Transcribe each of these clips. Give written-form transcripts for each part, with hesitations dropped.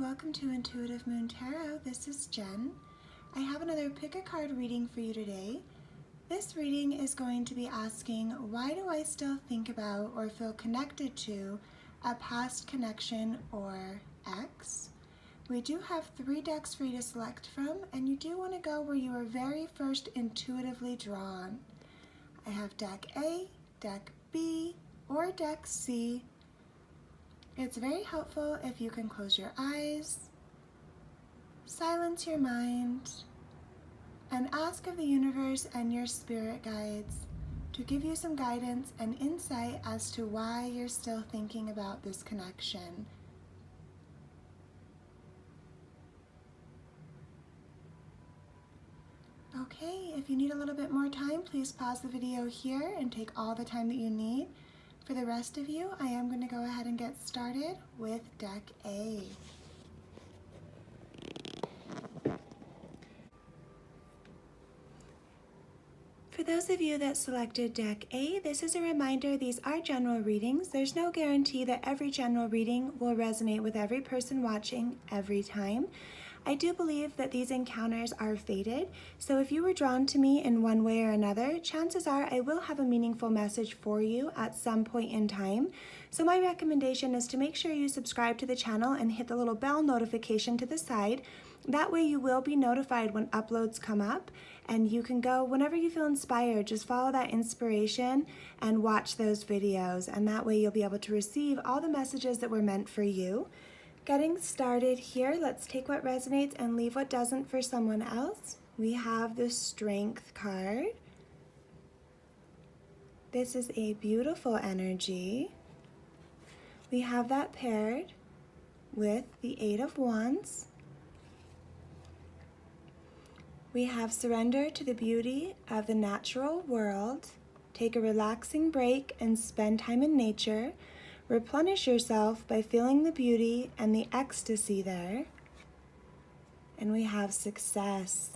welcome to Intuitive Moon Tarot. This is Jen. I have another pick a card reading for you today. This reading is going to be asking, why do I still think about or feel connected to a past connection or ex? We do have 3 decks for you to select from, and you do want to go where you were very first intuitively drawn. I have deck A, deck B, or deck C. It's very helpful if you can close your eyes, silence your mind, and ask of the universe and your spirit guides to give you some guidance and insight as to why you're still thinking about this connection. Okay, if you need a little bit more time, please pause the video here and take all the time that you need. For the rest of you, I am going to go ahead and get started with deck A. For those of you that selected deck A, this is a reminder these are general readings. There's no guarantee that every general reading will resonate with every person watching every time. I do believe that these encounters are fated, so if you were drawn to me in one way or another, chances are I will have a meaningful message for you at some point in time. So my recommendation is to make sure you subscribe to the channel and hit the little bell notification to the side. That way you will be notified when uploads come up, and you can go whenever you feel inspired, just follow that inspiration and watch those videos, and that way you'll be able to receive all the messages that were meant for you. Getting started here, let's take what resonates and leave what doesn't for someone else. We have the Strength card. This is a beautiful energy. We have that paired with the 8 of Wands. We have Surrender to the beauty of the natural world. Take a relaxing break and spend time in nature. Replenish yourself by feeling the beauty and the ecstasy there. And we have Success.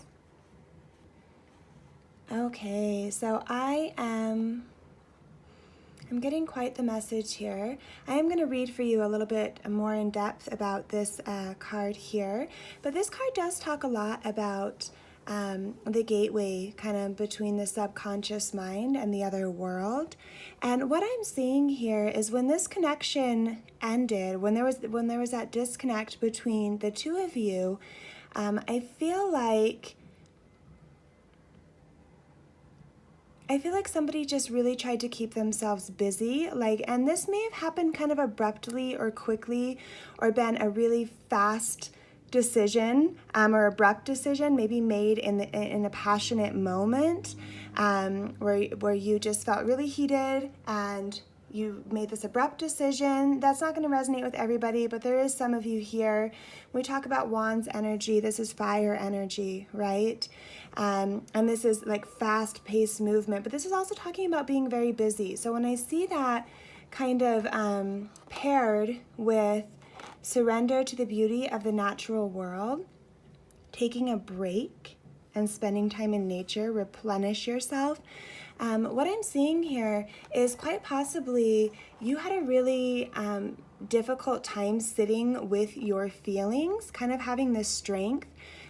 Okay, so I'm getting quite the message here. I am going to read for you a little bit more in depth about this card here, but this card does talk a lot about the gateway kind of between the subconscious mind and the other world. And what I'm seeing here is when this connection ended, when there was that disconnect between the two of you, I feel like somebody just really tried to keep themselves busy, and this may have happened kind of abruptly or quickly, or been a really fast decision or abrupt decision, maybe made in a passionate moment, where you just felt really heated and you made this abrupt decision. That's not going to resonate with everybody, but there is some of you here. When we talk about Wands energy, this is fire energy, right? And this is like fast-paced movement, but this is also talking about being very busy. So when I see that kind of paired with surrender to the beauty of the natural world, taking a break and spending time in nature, replenish yourself. What I'm seeing here is quite possibly you had a really difficult time sitting with your feelings, kind of having this strength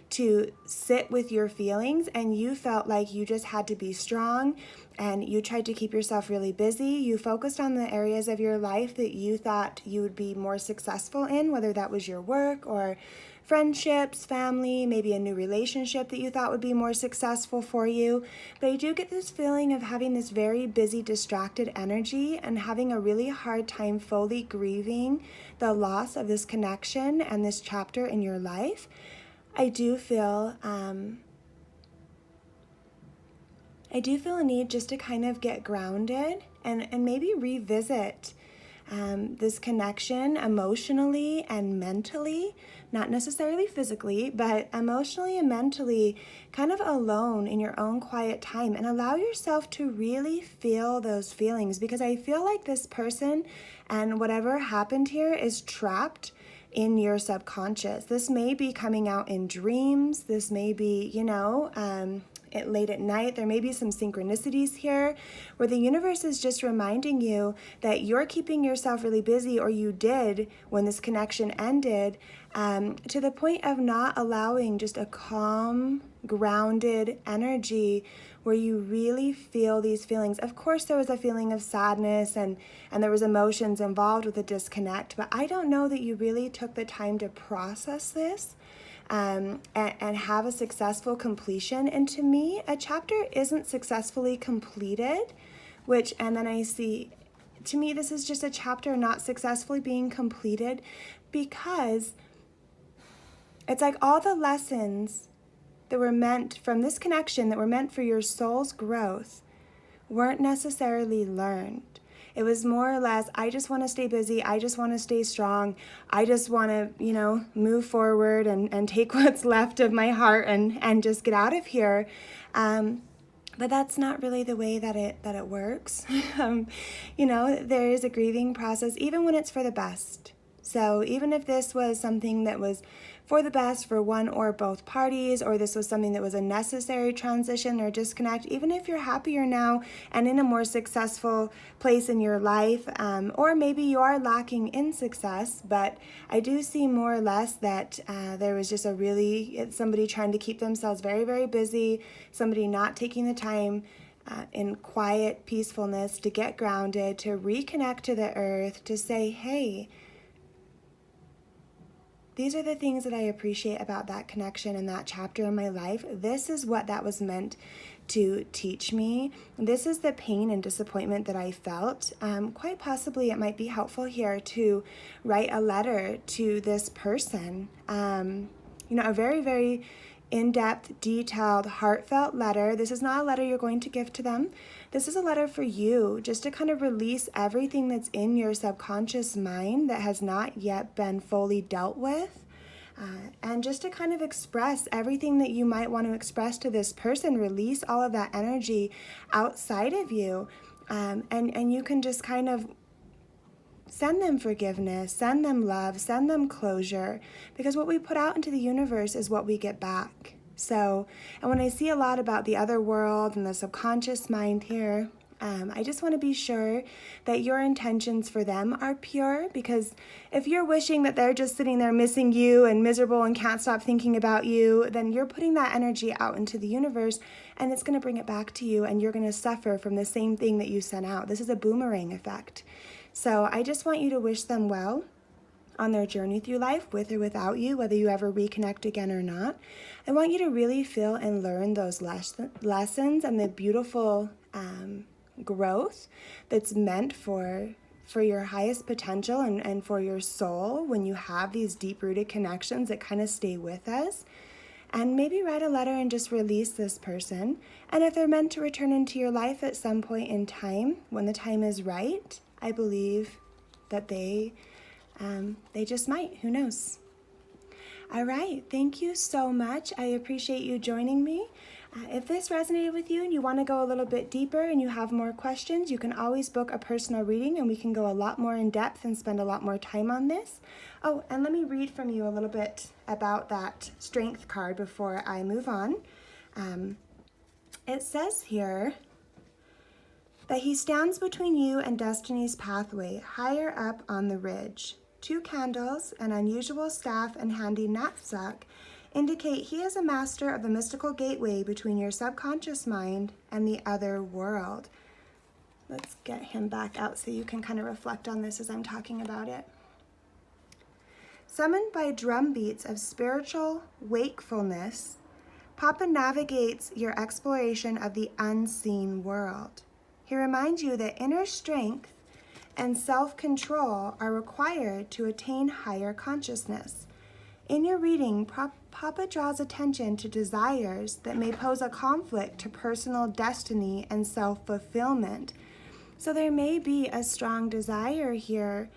to sit with your feelings, and you felt like you just had to be strong, and you tried to keep yourself really busy. You focused on the areas of your life that you thought you would be more successful in, whether that was your work or friendships, family, maybe a new relationship that you thought would be more successful for you. But you do get this feeling of having this very busy, distracted energy and having a really hard time fully grieving the loss of this connection and this chapter in your life. I do feel a need just to kind of get grounded and maybe revisit this connection emotionally and mentally, not necessarily physically, but emotionally and mentally, kind of alone in your own quiet time, and allow yourself to really feel those feelings, because I feel like this person and whatever happened here is trapped in your subconscious. This may be coming out in dreams. This may be, late at night. There may be some synchronicities here where the universe is just reminding you that you're keeping yourself really busy, or you did when this connection ended, to the point of not allowing just a calm, grounded energy where you really feel these feelings. Of course, there was a feeling of sadness and there was emotions involved with the disconnect, but I don't know that you really took the time to process this and have a successful completion. And to me, a chapter isn't successfully completed, and then I see, to me, this is just a chapter not successfully being completed, because it's like all the lessons that were meant from this connection, that were meant for your soul's growth, weren't necessarily learned. It was more or less, I just want to stay busy, I just want to stay strong, I just want to, move forward and take what's left of my heart and just get out of here. But that's not really the way that it works. There is a grieving process, even when it's for the best. So even if this was something that was for the best for one or both parties, or this was something that was a necessary transition or disconnect, even if you're happier now and in a more successful place in your life, or maybe you are lacking in success, but I do see more or less that there was just somebody trying to keep themselves very, very busy, somebody not taking the time in quiet peacefulness to get grounded, to reconnect to the earth, to say, hey, these are the things that I appreciate about that connection and that chapter in my life. This is what that was meant to teach me. This is the pain and disappointment that I felt. Quite possibly it might be helpful here to write a letter to this person. A very, very in-depth, detailed, heartfelt letter. This is not a letter you're going to give to them. This is a letter for you, just to kind of release everything that's in your subconscious mind that has not yet been fully dealt with, and just to kind of express everything that you might want to express to this person, release all of that energy outside of you, and you can just kind of send them forgiveness, send them love, send them closure, because what we put out into the universe is what we get back. So, and when I see a lot about the other world and the subconscious mind here, I just want to be sure that your intentions for them are pure, because if you're wishing that they're just sitting there missing you and miserable and can't stop thinking about you, then you're putting that energy out into the universe, and it's going to bring it back to you, and you're going to suffer from the same thing that you sent out. This is a boomerang effect. So I just want you to wish them well on their journey through life, with or without you, whether you ever reconnect again or not. I want you to really feel and learn those lessons and the beautiful growth that's meant for your highest potential and for your soul when you have these deep-rooted connections that kind of stay with us. And maybe write a letter and just release this person. And if they're meant to return into your life at some point in time, when the time is right, I believe that they just might. Who knows? All right. Thank you so much. I appreciate you joining me. If this resonated with you and you want to go a little bit deeper and you have more questions, you can always book a personal reading and we can go a lot more in depth and spend a lot more time on this. Oh, and let me read from you a little bit about that strength card before I move on. It says here that he stands between you and destiny's pathway, higher up on the ridge. 2 candles, an unusual staff, and handy knapsack indicate he is a master of the mystical gateway between your subconscious mind and the other world. Let's get him back out so you can kind of reflect on this as I'm talking about it. Summoned by drumbeats of spiritual wakefulness, Papa navigates your exploration of the unseen world. He reminds you that inner strength and self-control are required to attain higher consciousness. In your reading, Papa draws attention to desires that may pose a conflict to personal destiny and self-fulfillment. So there may be a strong desire here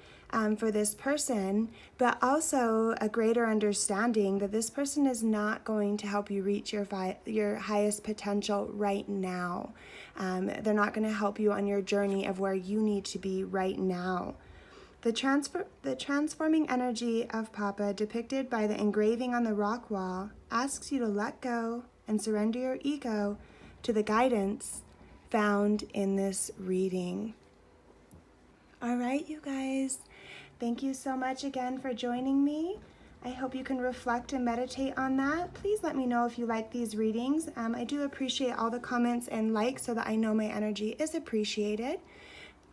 for this person, but also a greater understanding that this person is not going to help you reach your highest potential right now. They're not going to help you on your journey of where you need to be right now. The transforming energy of Papa, depicted by the engraving on the rock wall, asks you to let go and surrender your ego to the guidance found in this reading. All right, you guys, thank you so much again for joining me. I hope you can reflect and meditate on that. Please let me know if you like these readings. I do appreciate all the comments and likes so that I know my energy is appreciated.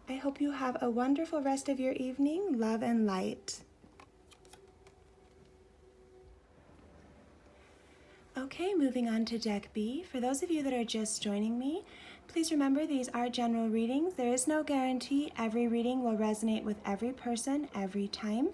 I hope you have a wonderful rest of your evening. Love and light. Okay, moving on to Deck B. For those of you that are just joining me, please remember these are general readings. There is no guarantee every reading will resonate with every person every time.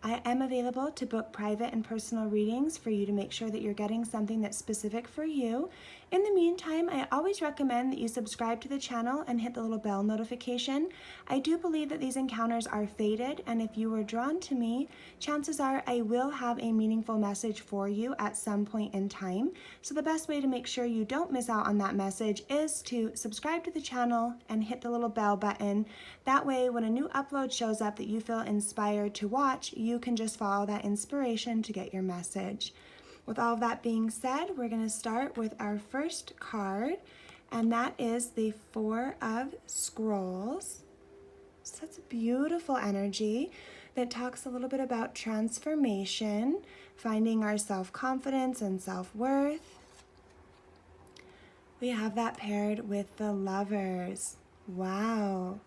I am available to book private and personal readings for you to make sure that you're getting something that's specific for you. In the meantime, I always recommend that you subscribe to the channel and hit the little bell notification. I do believe that these encounters are fated, and if you were drawn to me, chances are I will have a meaningful message for you at some point in time. So the best way to make sure you don't miss out on that message is to subscribe to the channel and hit the little bell button. That way, when a new upload shows up that you feel inspired to watch, you can just follow that inspiration to get your message. With all of that being said, we're going to start with our first card, and that is the Four of Scrolls. So that's a beautiful energy that talks a little bit about transformation, finding our self-confidence and self-worth. We have that paired with the Lovers. Wow.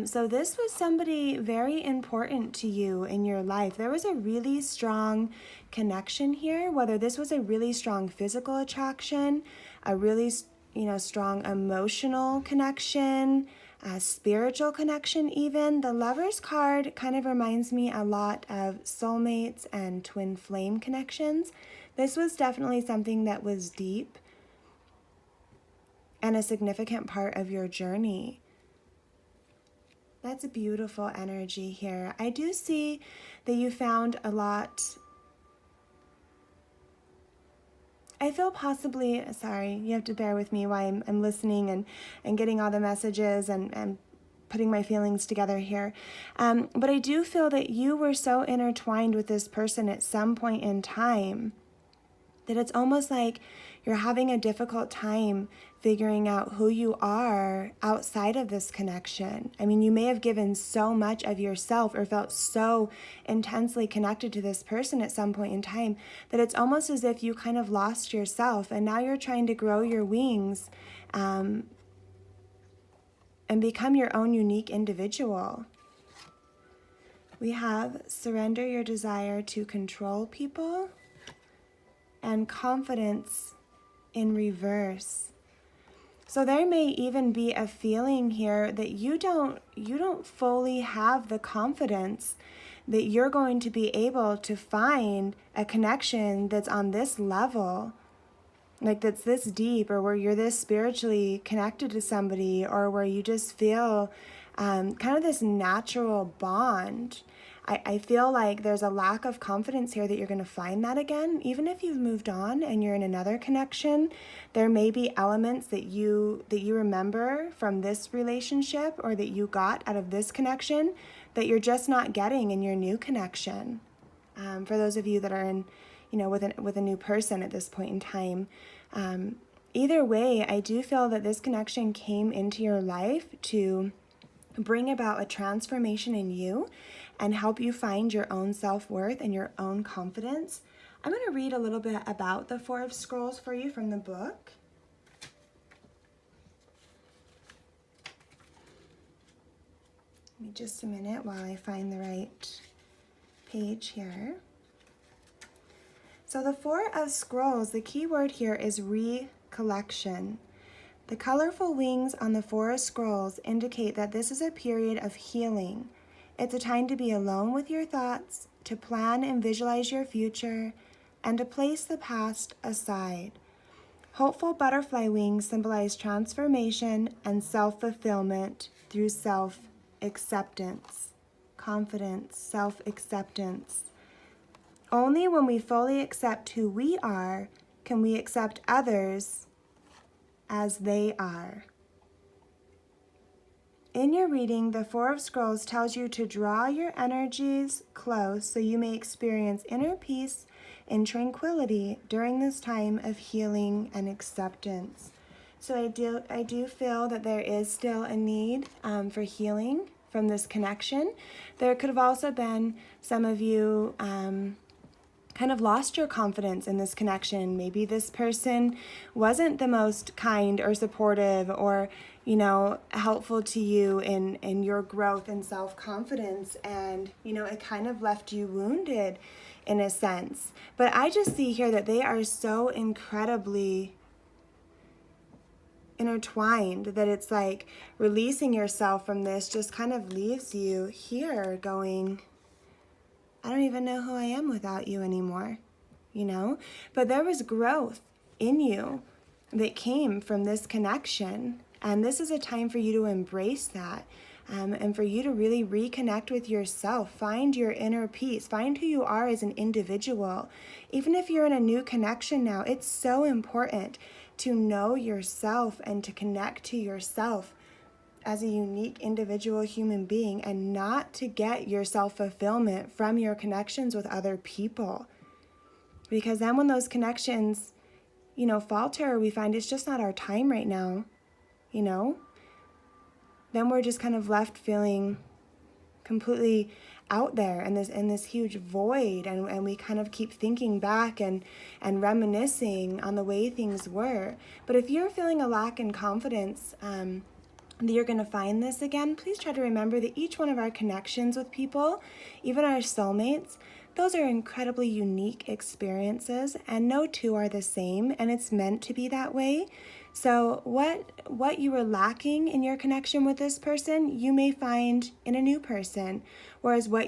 So this was somebody very important to you in your life. There was a really strong connection here, whether this was a really strong physical attraction, a really, strong emotional connection, a spiritual connection even. The Lovers card kind of reminds me a lot of soulmates and twin flame connections. This was definitely something that was deep and a significant part of your journey. That's a beautiful energy here. I do see that you found a lot. I feel possibly, sorry, you have to bear with me while I'm listening and getting all the messages and putting my feelings together here. But I do feel that you were so intertwined with this person at some point in time that it's almost like you're having a difficult time figuring out who you are outside of this connection. I mean, you may have given so much of yourself or felt so intensely connected to this person at some point in time that it's almost as if you kind of lost yourself, and now you're trying to grow your wings and become your own unique individual. We have surrender your desire to control people and confidence in reverse. So there may even be a feeling here that you don't fully have the confidence that you're going to be able to find a connection that's on this level, like that's this deep, or where you're this spiritually connected to somebody, or where you just feel kind of this natural bond. I feel like there's a lack of confidence here that you're going to find that again. Even if you've moved on and you're in another connection, there may be elements that you remember from this relationship or that you got out of this connection that you're just not getting in your new connection. For those of you that are in, with a new person at this point in time, either way, I do feel that this connection came into your life to bring about a transformation in you and help you find your own self-worth and your own confidence. I'm going to read a little bit about the Four of Scrolls for you from the book. Give me just a minute while I find the right page here. So the Four of Scrolls, the key word here is recollection. The colorful wings on the Four of Scrolls indicate that this is a period of healing. It's a time to be alone with your thoughts, to plan and visualize your future, and to place the past aside. Hopeful butterfly wings symbolize transformation and self-fulfillment through self-acceptance, confidence, self-acceptance. Only when we fully accept who we are can we accept others as they are. in your reading, the Four of Scrolls tells you to draw your energies close so you may experience inner peace and tranquility during this time of healing and acceptance. So I do feel that there is still a need for healing from this connection. There could have also been some of you kind of lost your confidence in this connection. Maybe this person wasn't the most kind or supportive or, helpful to you in your growth and self-confidence. And, it kind of left you wounded in a sense. But I just see here that they are so incredibly intertwined that it's like releasing yourself from this just kind of leaves you here going, I don't even know who I am without you anymore, But there was growth in you that came from this connection. And this is a time for you to embrace that and for you to really reconnect with yourself. Find your inner peace. Find who you are as an individual. Even if you're in a new connection now, it's so important to know yourself and to connect to yourself as a unique individual human being and not to get your self-fulfillment from your connections with other people. Because then when those connections, falter, we find it's just not our time right now, then we're just kind of left feeling completely out there in this huge void, and we kind of keep thinking back and reminiscing on the way things were. But if you're feeling a lack in confidence, that you're going to find this again, please try to remember that each one of our connections with people, even our soulmates, those are incredibly unique experiences, and no two are the same, and it's meant to be that way. So what you were lacking in your connection with this person, you may find in a new person. Whereas what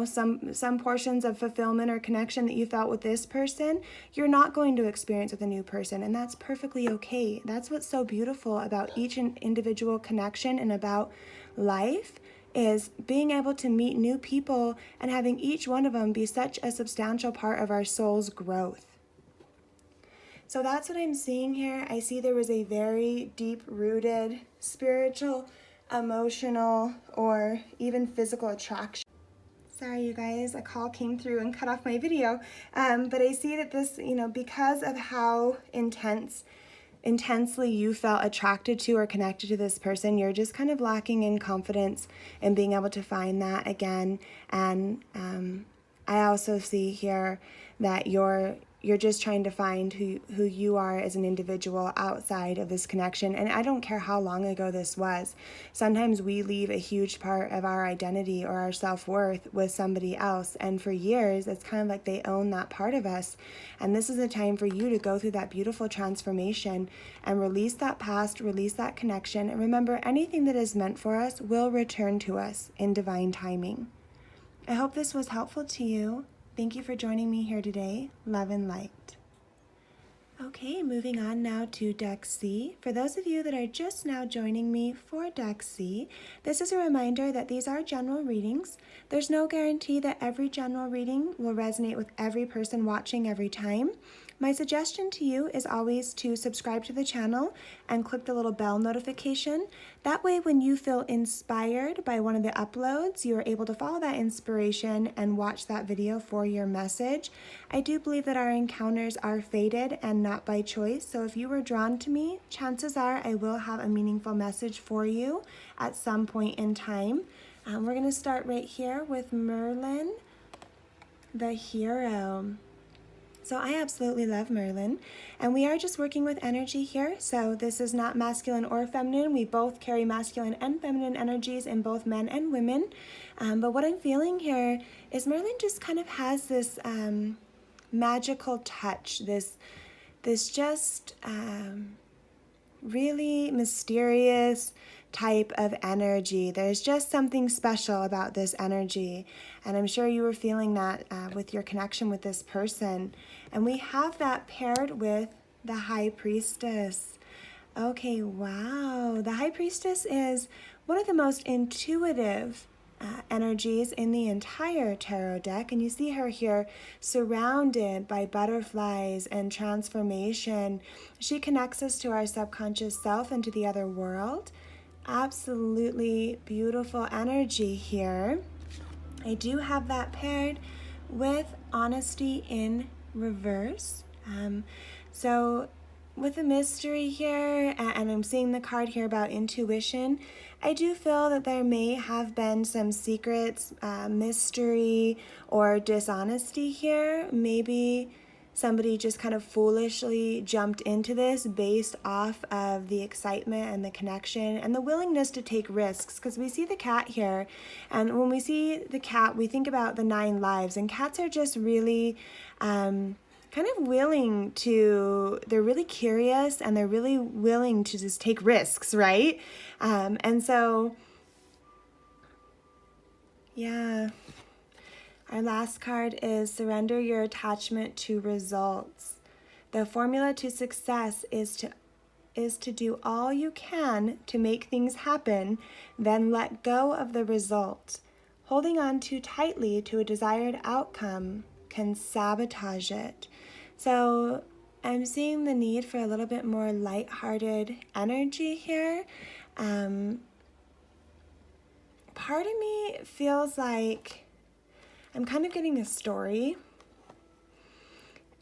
some portions of fulfillment or connection that you felt with this person, you're not going to experience with a new person. And that's perfectly okay. That's what's so beautiful about each individual connection and about life, is being able to meet new people and having each one of them be such a substantial part of our soul's growth. So that's what I'm seeing here. I see there was a very deep-rooted spiritual, emotional, or even physical attraction. Sorry, you guys, a call came through and cut off my video. But I see that this, because of how intensely you felt attracted to or connected to this person, you're just kind of lacking in confidence and being able to find that again. And I also see here that you're just trying to find who you are as an individual outside of this connection. And I don't care how long ago this was. Sometimes we leave a huge part of our identity or our self-worth with somebody else. And for years, it's kind of like they own that part of us. And this is a time for you to go through that beautiful transformation and release that past, release that connection. And remember, anything that is meant for us will return to us in divine timing. I hope this was helpful to you. Thank you for joining me here today. Love and light. Okay, moving on now to Deck C. For those of you that are just now joining me for Deck C, this is a reminder that these are general readings. There's no guarantee that every general reading will resonate with every person watching every time. My suggestion to you is always to subscribe to the channel and click the little bell notification. That way, when you feel inspired by one of the uploads, you are able to follow that inspiration and watch that video for your message. I do believe that our encounters are fated and not by choice. So if you were drawn to me, chances are I will have a meaningful message for you at some point in time. We're going to start right here with Merlin, the hero. So I absolutely love Merlin, and we are just working with energy here. So this is not masculine or feminine. We both carry masculine and feminine energies in both men and women. But what I'm feeling here is Merlin just kind of has this magical touch, this just really mysterious type of energy. There's just something special about this energy, and I'm sure you were feeling that with your connection with this person. And we have that paired with the High Priestess. Okay, wow. The High Priestess is one of the most intuitive energies in the entire tarot deck, and you see her here surrounded by butterflies and transformation. She connects us to our subconscious self and to the other world. absolutely beautiful energy here. I do have that paired with honesty in reverse. So with the mystery here, and I'm seeing the card here about intuition, I do feel that there may have been some secrets, mystery, or dishonesty here. Maybe somebody just kind of foolishly jumped into this based off of the excitement and the connection and the willingness to take risks, because we see the cat here, and when we see the cat we think about the 9 lives, and cats are just really kind of willing to, they're really curious and they're really willing to just take risks, right? And so yeah, our last card is surrender your attachment to results. The formula to success is to do all you can to make things happen, then let go of the result. Holding on too tightly to a desired outcome can sabotage it. So I'm seeing the need for a little bit more lighthearted energy here. Part of me feels like I'm kind of getting a story,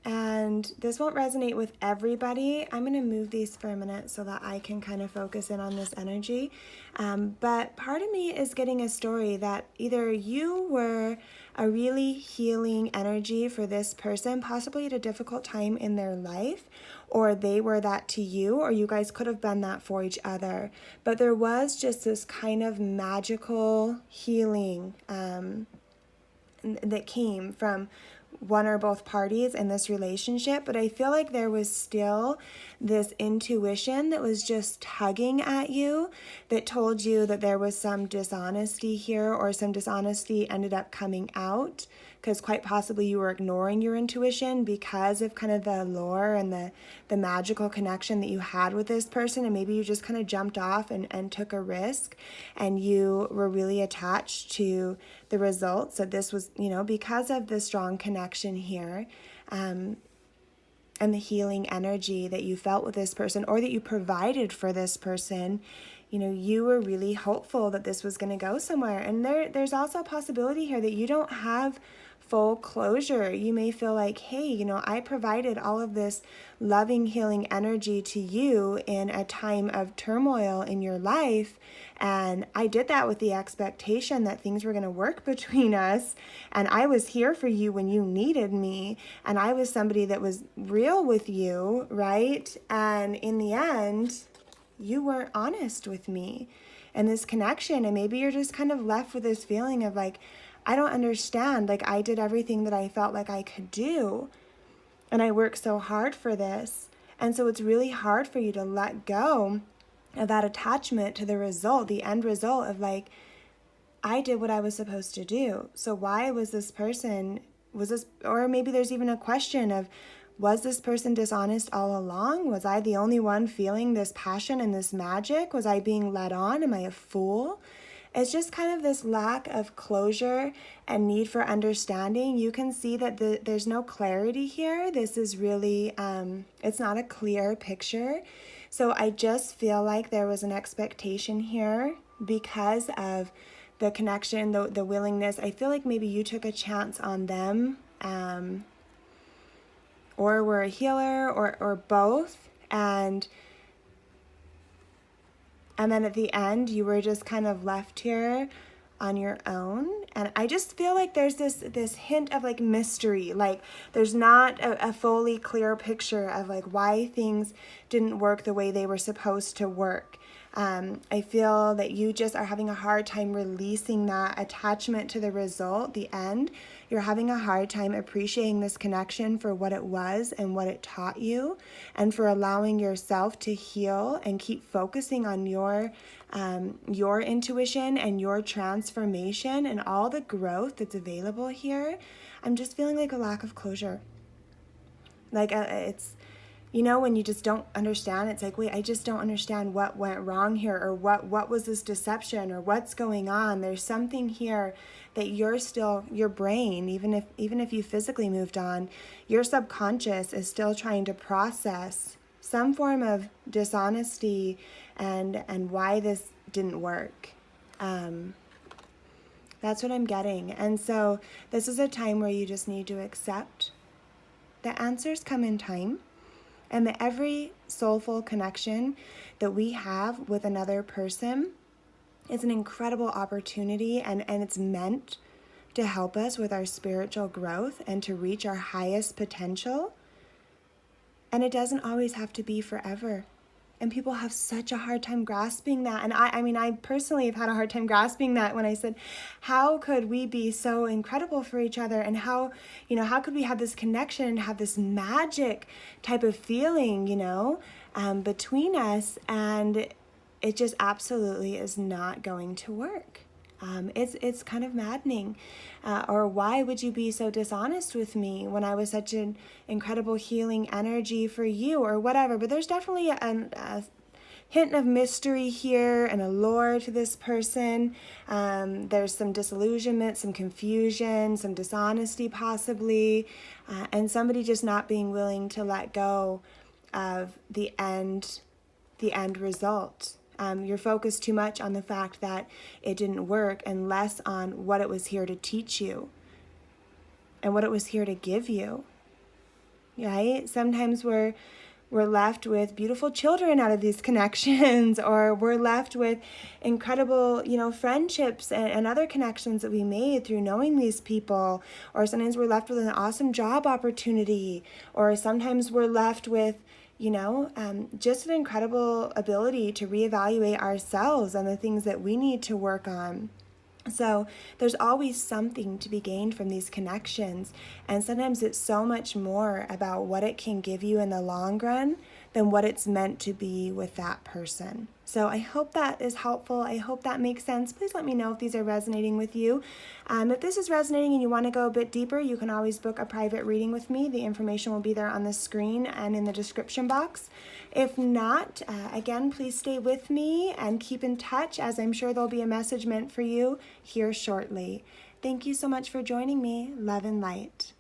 and this won't resonate with everybody. I'm going to move these for a minute so that I can kind of focus in on this energy. But part of me is getting a story that either you were a really healing energy for this person, possibly at a difficult time in their life, or they were that to you, or you guys could have been that for each other. But there was just this kind of magical healing that came from one or both parties in this relationship, but I feel like there was still this intuition that was just tugging at you, that told you that there was some dishonesty here, or some dishonesty ended up coming out because quite possibly you were ignoring your intuition because of kind of the allure and the magical connection that you had with this person, and maybe you just kind of jumped off and took a risk, and you were really attached to the results. So this was, because of the strong connection here, and the healing energy that you felt with this person, or that you provided for this person, you were really hopeful that this was going to go somewhere. And there's also a possibility here that you don't have full closure. You may feel like, hey, I provided all of this loving, healing energy to you in a time of turmoil in your life, and I did that with the expectation that things were going to work between us, and I was here for you when you needed me, and I was somebody that was real with you, right? And in the end, you weren't honest with me and this connection, and maybe you're just kind of left with this feeling of like, I don't understand, like I did everything that I felt like I could do, and I worked so hard for this, and so it's really hard for you to let go of that attachment to the result, the end result of like, I did what I was supposed to do, so why was this person, or maybe there's even a question of, was this person dishonest all along? Was I the only one feeling this passion and this magic? Was I being led on? Am I a fool? It's just kind of this lack of closure and need for understanding. You can see that there's no clarity here. This is really, it's not a clear picture. So I just feel like there was an expectation here because of the connection, the willingness. I feel like maybe you took a chance on them, or were a healer, or both, and then at the end you were just kind of left here on your own. And I just feel like there's this hint of like mystery, like there's not a fully clear picture of like why things didn't work the way they were supposed to work. I feel that you just are having a hard time releasing that attachment to the result, the end. You're having a hard time appreciating this connection for what it was and what it taught you, and for allowing yourself to heal and keep focusing on your intuition and your transformation and all the growth that's available here. I'm just feeling like a lack of closure. Like it's, when you just don't understand, it's like, wait, I just don't understand what went wrong here, or what was this deception, or what's going on. There's something here that you're still, your brain, even if you physically moved on, your subconscious is still trying to process some form of dishonesty and why this didn't work. That's what I'm getting. And so this is a time where you just need to accept that answers come in time, and that every soulful connection that we have with another person is an incredible opportunity, and it's meant to help us with our spiritual growth and to reach our highest potential. And it doesn't always have to be forever. And people have such a hard time grasping that. And I mean, I personally have had a hard time grasping that when I said, how could we be so incredible for each other? And how could we have this connection and have this magic type of feeling, between us? And it just absolutely is not going to work. It's kind of maddening. Or why would you be so dishonest with me when I was such an incredible healing energy for you, or whatever? But there's definitely a hint of mystery here and a lure to this person. There's some disillusionment, some confusion, some dishonesty possibly, and somebody just not being willing to let go of the end result. You're focused too much on the fact that it didn't work and less on what it was here to teach you and what it was here to give you, right? Sometimes we're left with beautiful children out of these connections, or we're left with incredible, friendships and other connections that we made through knowing these people, or sometimes we're left with an awesome job opportunity, or sometimes we're left with just an incredible ability to reevaluate ourselves and the things that we need to work on. So there's always something to be gained from these connections. And sometimes it's so much more about what it can give you in the long run than what it's meant to be with that person. So I hope that is helpful. I hope that makes sense. Please let me know if these are resonating with you. If this is resonating and you want to go a bit deeper, you can always book a private reading with me. The information will be there on the screen and in the description box. If not, again, please stay with me and keep in touch, as I'm sure there'll be a message meant for you here shortly. Thank you so much for joining me. Love and light.